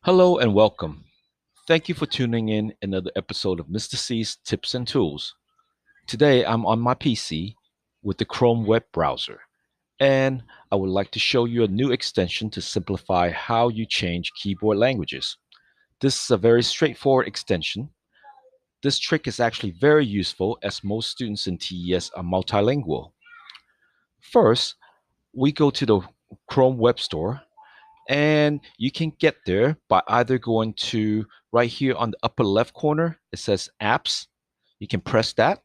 Hello and welcome. Thank you for tuning in another episode of Mr. C's Tips and Tools. Today I'm on my PC with the Chrome web browser, and I would like to show you a new extension to simplify how you change keyboard languages. This is a very straightforward extension. This trick is actually very useful as most students in TES are multilingual. First, we go to the Chrome Web Store, and you can get there by either going to right here on the upper left corner. It says apps. You can press that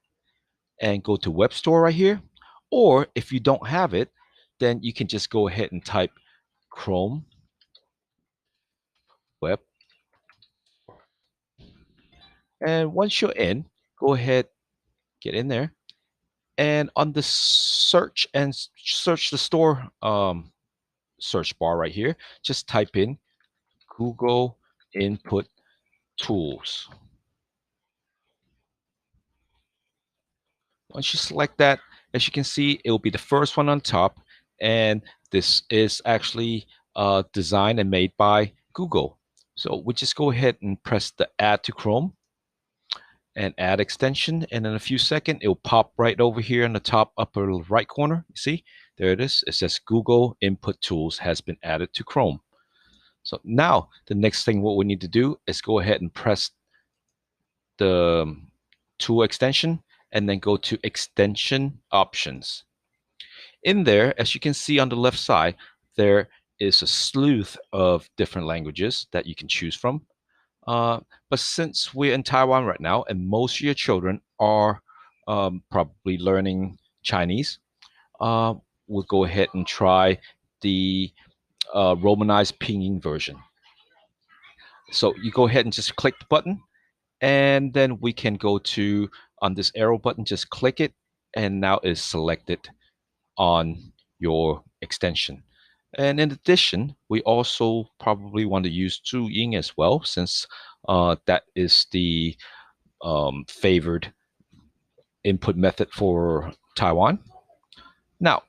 and go to web store right here. Or if you don't have it, then you can just go ahead and type Chrome web. And once you're in, go ahead, get in there. And on the search the store search bar right here, just type in Google Input Tools. Once you select that, as you can see, it will be the first one on top. And this is actually designed and made by Google. So we just go ahead and press the Add to Chrome and add extension. And in a few seconds, it will pop right over here in the top upper right corner. You see, there it is. It says Google Input Tools has been added to Chrome. So now the next thing what we need to do is go ahead and press the tool extension and then go to extension options. In there, as you can see on the left side, there is a slew of different languages that you can choose from. But since we're in Taiwan right now and most of your children are probably learning Chinese, uh, we'll go ahead and try the Romanized Pinyin version. So you go ahead and just click the button, and then we can go to on this arrow button, just click it, and now it's selected on your extension. And in addition, we also probably want to use Zhuying as well, since that is the favored input method for Taiwan. Now,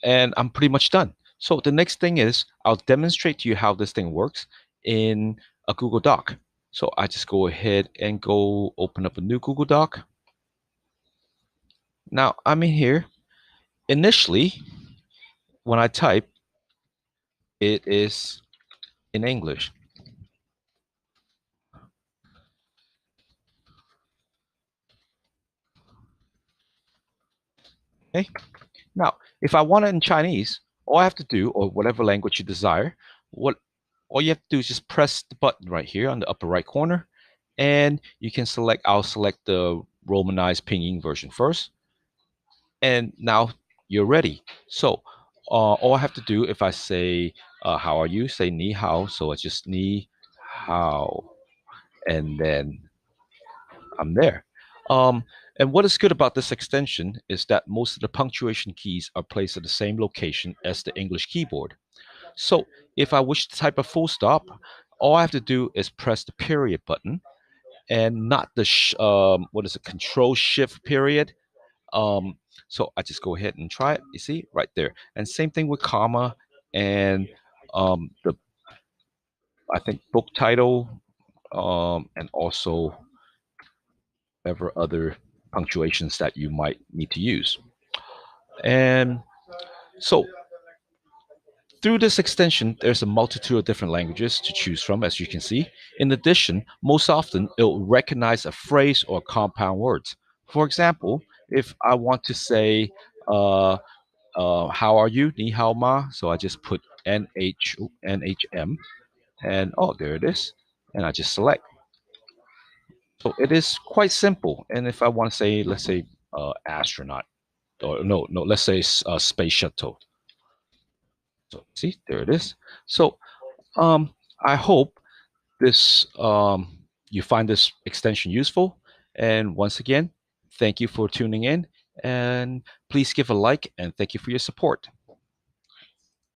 and I'm pretty much done. So the next thing is I'll demonstrate to you how this thing works in a Google Doc. So I just go ahead and go open up a new Google Doc. Now I'm in here. Initially, when I type, it is in English. Okay. Now, if I want it in Chinese, all I have to do, or whatever language you desire, all you have to do is just press the button right here on the upper right corner, and you can select. I'll select the Romanized Pinyin version first, and now you're ready. So all I have to do, if I say how are you, say ni hao. So it's just ni hao, and then I'm there. Um, and what is good about this extension is that most of the punctuation keys are placed at the same location as the English keyboard. So if I wish to type a full stop, all I have to do is press the period button and not the what is it, Control Shift period. Um, so I just go ahead and try it. You see right there. And same thing with comma and the I think book title and also whatever other punctuations that you might need to use. And so through this extension, there's a multitude of different languages to choose from, as you can see. In addition, most often it will recognize a phrase or compound words. For example, if I want to say, how are you? Ni hao ma. So I just put NHM, and oh, there it is. And I just select. So it is quite simple. And if I want to say, let's say, astronaut, or no, let's say space shuttle. So see, there it is. So I hope this you find this extension useful. And once again, thank you for tuning in. And please give a like and thank you for your support.